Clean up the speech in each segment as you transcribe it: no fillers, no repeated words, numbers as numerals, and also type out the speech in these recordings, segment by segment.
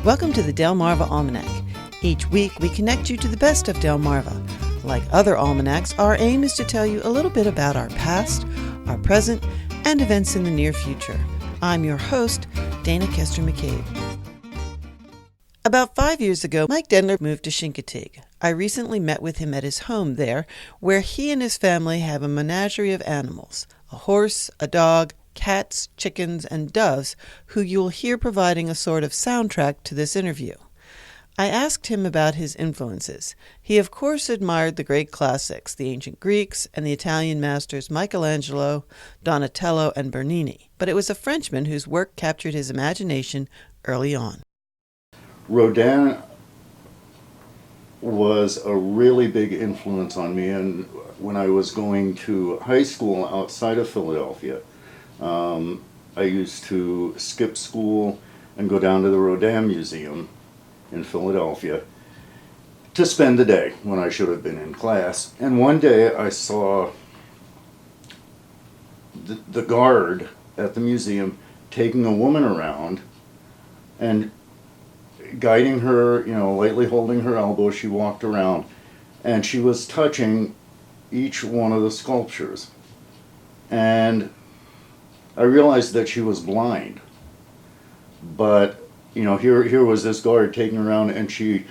Welcome to the Delmarva Almanac. Each week we connect you to the best of Delmarva. Like other almanacs, our aim is to tell you a little bit about our past, our present, and events in the near future. I'm your host, Dana Kester McCabe. About 5 years ago, Mike Dendler moved to Chincoteague. I recently met with him at his home there, where he and his family have a menagerie of animals, a horse, a dog, cats, chickens, and doves, who you'll hear providing a sort of soundtrack to this interview. I asked him about his influences. He of course admired the great classics, the ancient Greeks and the Italian masters Michelangelo, Donatello, and Bernini, but it was a Frenchman whose work captured his imagination early on. Rodin was a really big influence on me, and when I was going to high school outside of Philadelphia, I used to skip school and go down to the Rodin Museum in Philadelphia to spend the day when I should have been in class. And one day I saw the guard at the museum taking a woman around and guiding her, lightly holding her elbow. She walked around and she was touching each one of the sculptures. And I realized that she was blind, but here was this guard taking her around, and she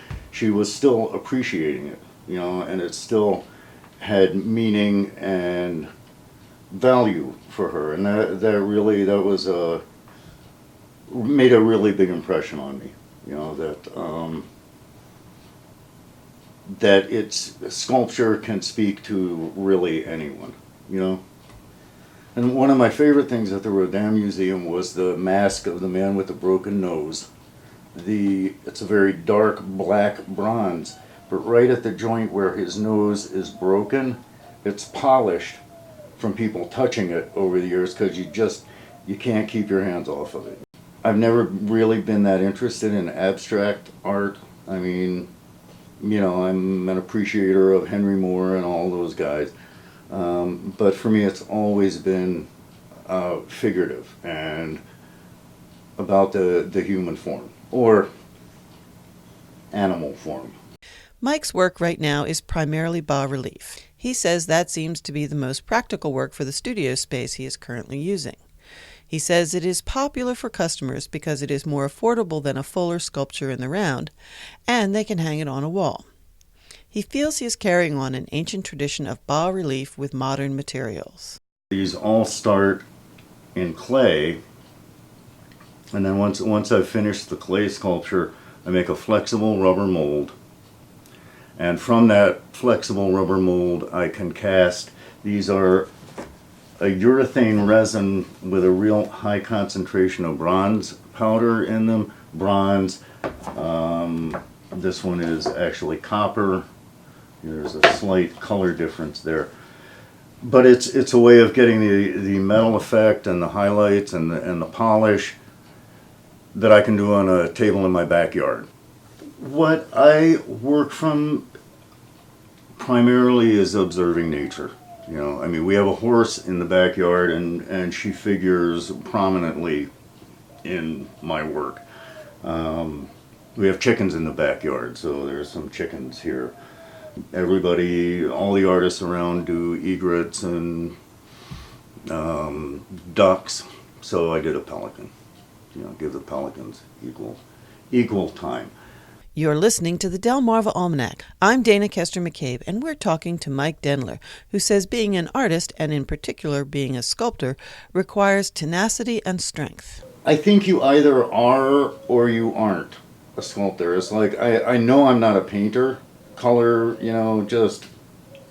was still appreciating it, and it still had meaning and value for her, and that made a really big impression on me, that its sculpture can speak to really anyone, And one of my favorite things at the Rodin Museum was the mask of the man with the broken nose. It's a very dark black bronze, but right at the joint where his nose is broken, it's polished from people touching it over the years, because you can't keep your hands off of it. I've never really been that interested in abstract art. I mean, I'm an appreciator of Henry Moore and all those guys. But for me, it's always been figurative and about the human form or animal form. Mike's work right now is primarily bas-relief. He says that seems to be the most practical work for the studio space he is currently using. He says it is popular for customers because it is more affordable than a fuller sculpture in the round, and they can hang it on a wall. He feels he is carrying on an ancient tradition of bas-relief with modern materials. These all start in clay, and then once I've finished the clay sculpture, I make a flexible rubber mold. And from that flexible rubber mold, I can cast. These are a urethane resin with a real high concentration of bronze powder in them. Bronze. This one is actually copper. There's a slight color difference there, but it's a way of getting the metal effect and the highlights and the polish that I can do on a table in my backyard. What I work from primarily is observing nature. We have a horse in the backyard, and she figures prominently in my work. We have chickens in the backyard, so there's some chickens here. All the artists around do egrets and ducks, so I did a pelican. Give the pelicans equal time. You're listening to the Delmarva Almanac. I'm Dana Kester McCabe, and we're talking to Mike Dendler, who says being an artist, and in particular being a sculptor, requires tenacity and strength. I think you either are or you aren't a sculptor. It's like, I know I'm not a painter. Color, just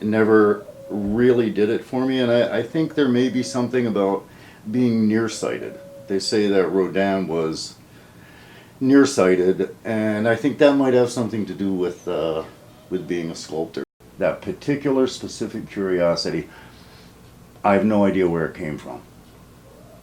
never really did it for me, and I think there may be something about being nearsighted. They say that Rodin was nearsighted, and I think that might have something to do with being a sculptor. That particular specific curiosity, I have no idea where it came from,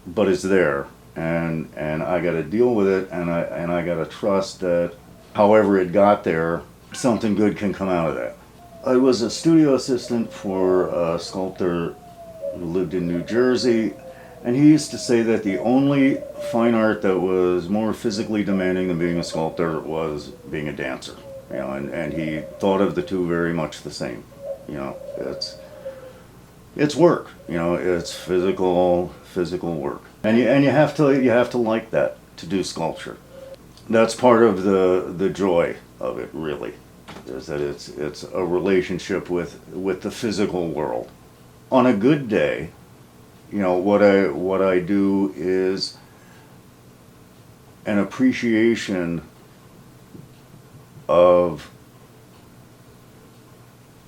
but it's there, and I got to deal with it, and I got to trust that however it got there, something good can come out of that. I was a studio assistant for a sculptor who lived in New Jersey, And he used to say that the only fine art that was more physically demanding than being a sculptor was being a dancer. And he thought of the two very much the same. It's work. It's physical work, and you have to like that to do sculpture. That's part of the joy of it, really, is that it's a relationship with the physical world. On a good day, what I do is an appreciation of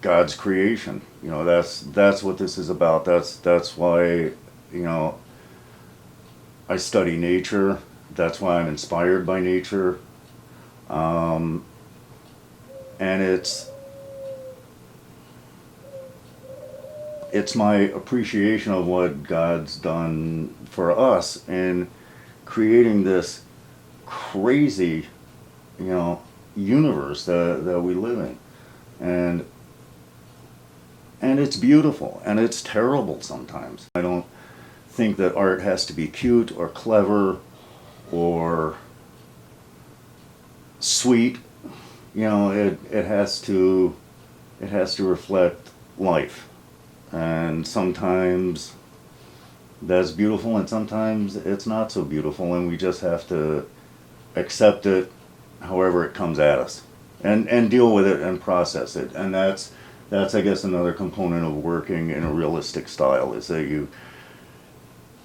God's creation. That's what this is about. That's why I study nature. That's why I'm inspired by nature. And it's my appreciation of what God's done for us in creating this crazy, universe that we live in. And it's beautiful, and it's terrible sometimes. I don't think that art has to be cute or clever or sweet. It has to reflect life. And sometimes that's beautiful, and sometimes it's not so beautiful, and we just have to accept it however it comes at us, and deal with it and process it. And that's I guess another component of working in a realistic style, is that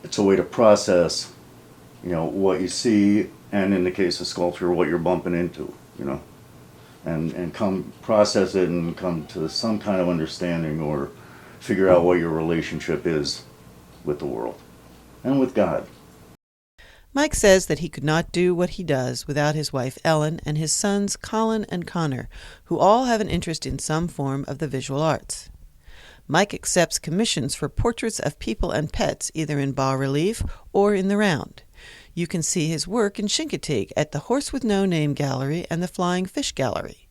it's a way to process what you see, and in the case of sculpture, what you're bumping into, and come process it and come to some kind of understanding, or figure out what your relationship is with the world and with God. Mike says that he could not do what he does without his wife Ellen and his sons Colin and Connor, who all have an interest in some form of the visual arts. Mike accepts commissions for portraits of people and pets, either in bas-relief or in the round. You can see his work in Chincoteague at the Horse with No Name Gallery and the Flying Fish Gallery.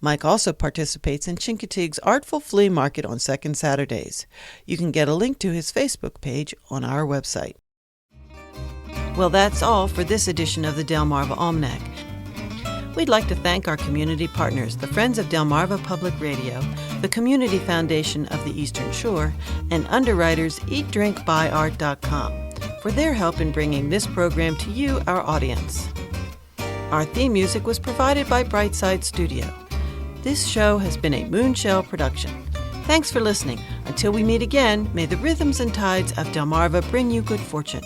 Mike also participates in Chincoteague's Artful Flea Market on second Saturdays. You can get a link to his Facebook page on our website. Well, that's all for this edition of the Delmarva Almanac. We'd like to thank our community partners, the Friends of Delmarva Public Radio, the Community Foundation of the Eastern Shore, and underwriters EatDrinkBuyArt.com for their help in bringing this program to you, our audience. Our theme music was provided by Brightside Studio. This show has been a Moonshell production. Thanks for listening. Until we meet again, may the rhythms and tides of Delmarva bring you good fortune.